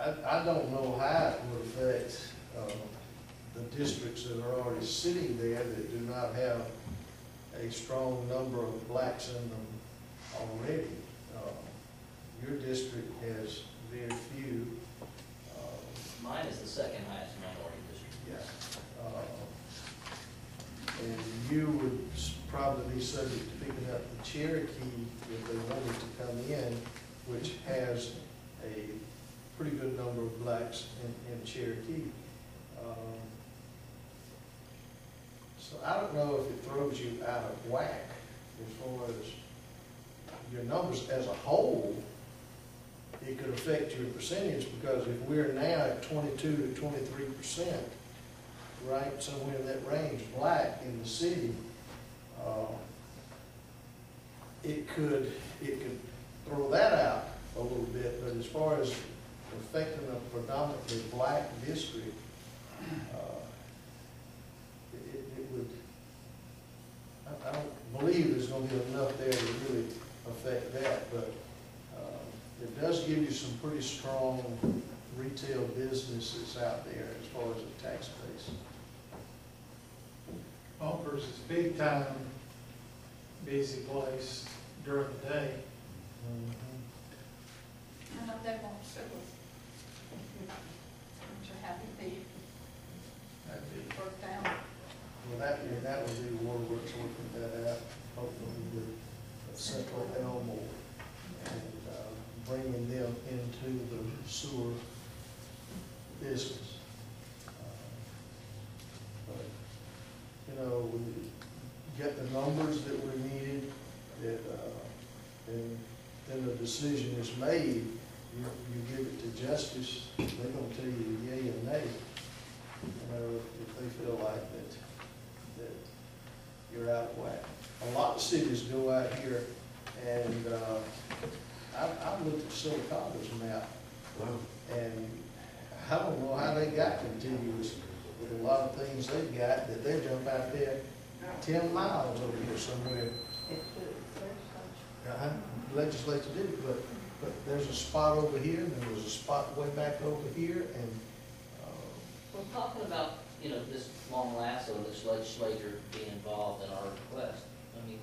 I don't know how it would affect the districts that are already sitting there that do not have a strong number of blacks in them already. Your district has very few. Mine is the second highest minority district. Yeah. And you would probably be subject to picking up the Cherokee if they wanted to come in, which has a pretty good number of blacks in Cherokee. So I don't know if it throws you out of whack as far as your numbers as a whole. It could affect your percentage, because if we're now at 22 to 23%, right, somewhere in that range, black in the city, it could throw that out a little bit. But as far as affecting a predominantly black district, it would. I don't believe there's going to be enough there to really affect that, but it does give you some pretty strong retail businesses out there as far as the tax base. Bumpers is a big time, busy place during the day. I know they won't sue us. Aren't you happy That'd be worked out? Well, that would be Waterworks working that out, hopefully with Central Elmo and bringing them into the sewer business. But, you know, we get the numbers that we needed, that, and then the decision is made, you give it to justice, they're going to tell you yay and nay. You know, if they feel like that you're out of whack. A lot of cities go out here, and I've looked at Silicotta's map, and I don't know how they got contiguous with a lot of things they've got, that they jump out there 10 miles over here somewhere. Legislature did it, but there's a spot over here, and there was a spot way back over here, and We're talking about, you know, this long last of this legislature being involved in our request. I mean,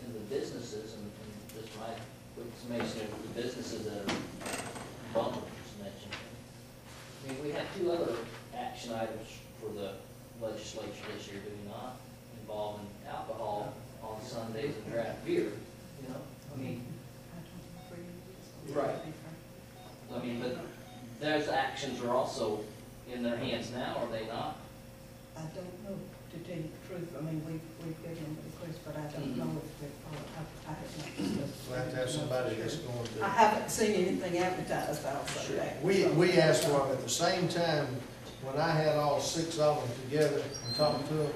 in the businesses, and this might put some information of the businesses that are bumpers mentioned. I mean, we have two other action items for the legislature this year, do we not? Involving alcohol on Sundays and draft beer, you know? I mean, right. I mean, but those actions are also in their hands now, are they not? I don't know, to tell you the truth. I mean, we've given them the request, but I don't know if they're, I have not discussed. we'll have to have somebody that's going to. I haven't seen anything advertised, I'll say that. We asked for them at the same time. When I had all 6 of them together and talked to them,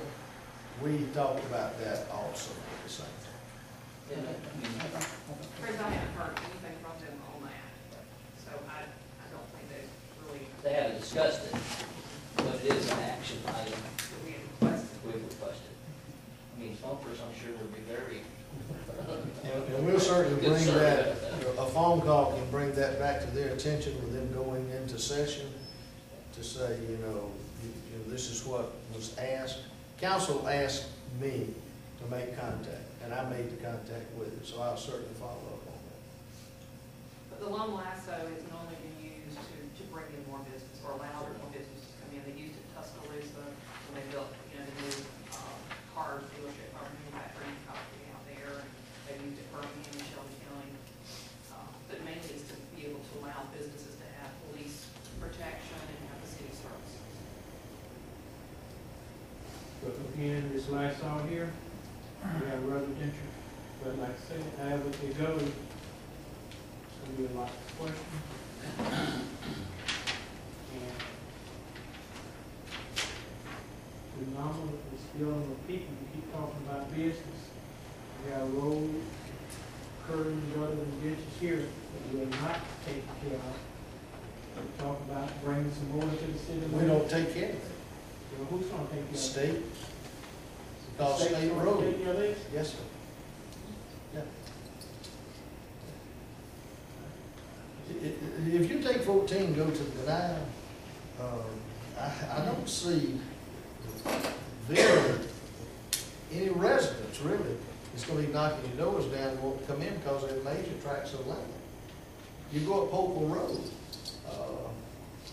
we talked about that also at the same time. Yeah, Chris, I haven't heard anything from them on that, so I don't think they really, they haven't discussed it, but it is an action item that we had requested. we've requested. I mean, bumpers, I'm sure would be very. And we'll certainly bring that, a phone call can bring that back to their attention with them going into session to say, you know, this is what was asked. Council asked me to make contact, and I made the contact with it, so I'll certainly follow up on that. But the loan lasso has normally been used to bring in more business, or allow more business to come in. They used it in Tuscaloosa when they built, you know, the new car dealership, or manufacturing company out there, and they used it for Birmingham and Shelby County. But mainly is to be able to allow businesses to have police protection and have the city services. But again, this last song here, we have residential, but like I said, however it goes, it's gonna be a lot of questions. And the normal is dealing with people, we keep talking about business. We have roads, curtains, other than ditches here that we're not taking care of. We talk about bringing some more into the city. We don't take care of it. Well, who's gonna take care of it? State, called state road. Yes, sir. Yeah. If you take 14, go to deny, I don't see there any residents really is gonna be knocking your doors down and won't come in because they're major tracts of land. You go up Hopewell Road,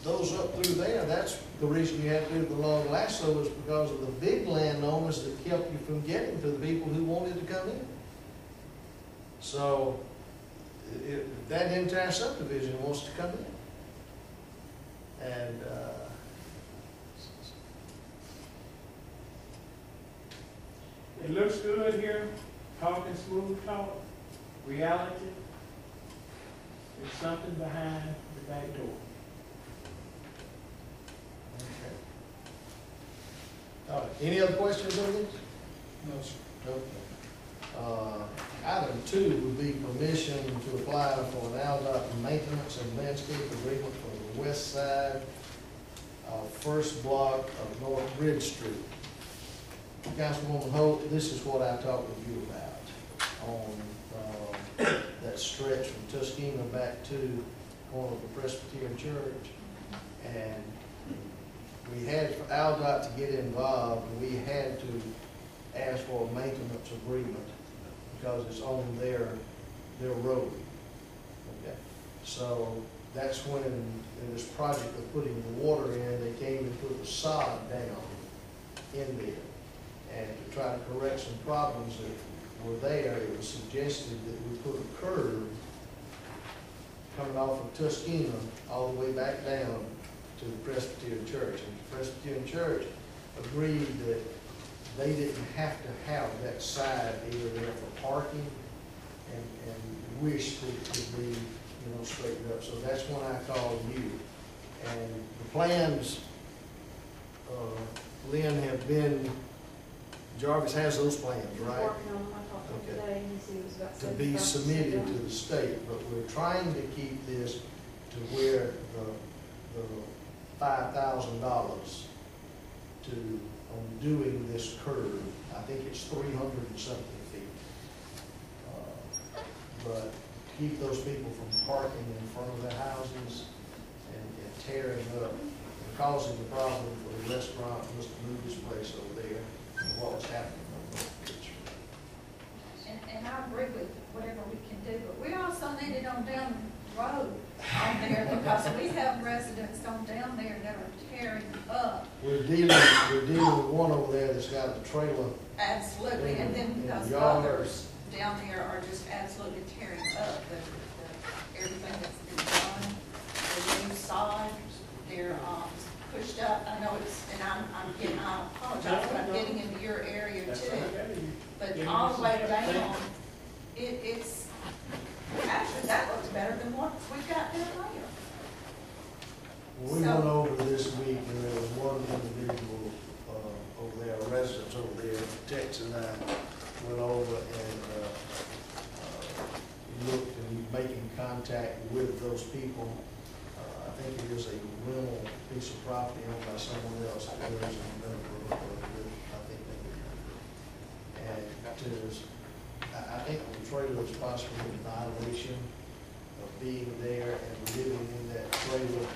those up through there, that's the reason you had to do the long lasso is because of the big landowners that kept you from getting to the people who wanted to come in. So, that entire subdivision wants to come in. And, It looks good here, talking smooth talk, reality. There's something behind the back door. okay. All right, any other questions on this? No, sir. Okay. Item 2 would be permission to apply for an ALDOT maintenance and landscape agreement for the west side first block of North Bridge Street. Councilwoman Holt, this is what I talked with you about on that stretch from Tuskegee back to corner of the Presbyterian Church. And we had for ALDOT to get involved, and we had to ask for a maintenance agreement because it's on their road. Okay. So that's when, in this project of putting the water in, they came and put the sod down in there. And to try to correct some problems that were there, it was suggested that we put a curve coming off of Tuskegee all the way back down to the Presbyterian Church. And the Presbyterian Church agreed that they didn't have to have that side area there for parking and wished that it could be, straightened up. So that's when I called you. And the plans, Lynn, have been, Jarvis has those plans, right? Working on them, I talked to him Okay. today, and he said it was about To be 75% submitted done. to the state, but we're trying to keep this to where the $5,000 on doing this curve, I think it's 300 and something feet. But keep those people from parking in front of their houses and tearing up and causing the problem for the restaurant, Mr. Movie's place over there, and what was happening on that picture. And I agree with whatever we can do, but we also need it on down the road on there, because we have residents on down there that are tearing up. We're dealing with one over there that's got a trailer. Absolutely, and then In those the yard. others down there are just absolutely tearing up everything that's been done, the new sod, they're, pushed up. I know it's, and I apologize, but I'm getting into your area That's too. okay. But all the way down, it's, actually, that looks better than what we've got down there. When we So- went over this week, and there was one individual over there, a resident over there, Tex and I went over and looked and making contact with those people. I think it is a rental piece of property owned by someone else. I think they and I think the trailer is possibly in violation of being there and living in that trailer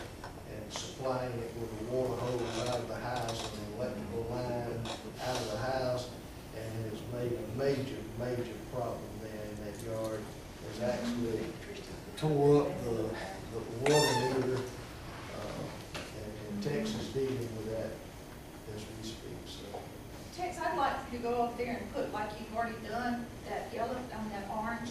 and supplying it with a water hose out of the house and an electrical line out of the house, and it has made a major problem there in that yard. It's actually tore up the water meter, and Texas dealing with that as we speak, so. Tex, I'd like you to go up there and put, like you've already done, that yellow, that orange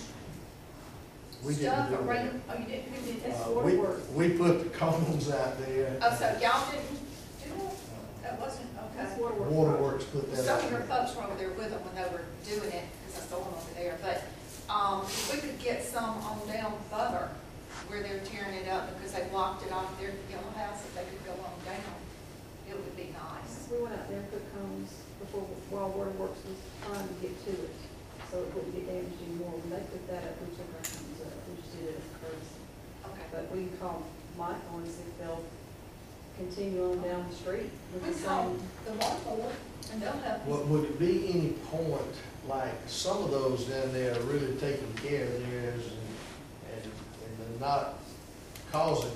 We didn't stuff do around, oh, you didn't, who did that? We put the cones out there. Oh, so y'all didn't do that? That wasn't, okay. Waterworks put that Some out of your there. folks were over there with them when they were doing it, because I saw them over there, but, if we could get some on down further, where they're tearing it up, because they blocked it off their yellow house, if they could go on down, it would be nice. We went out there and put cones before, while Waterworks was trying to get to it, so it wouldn't get damaged anymore. When they put that up, we took our cones up, we just did it as a courtesy. Okay. But we can call Michael and see if they'll continue on down the street with We the call same. the water board, and they'll help us. Would it be any point, like, some of those down there are really taking care of theirs and they're not causing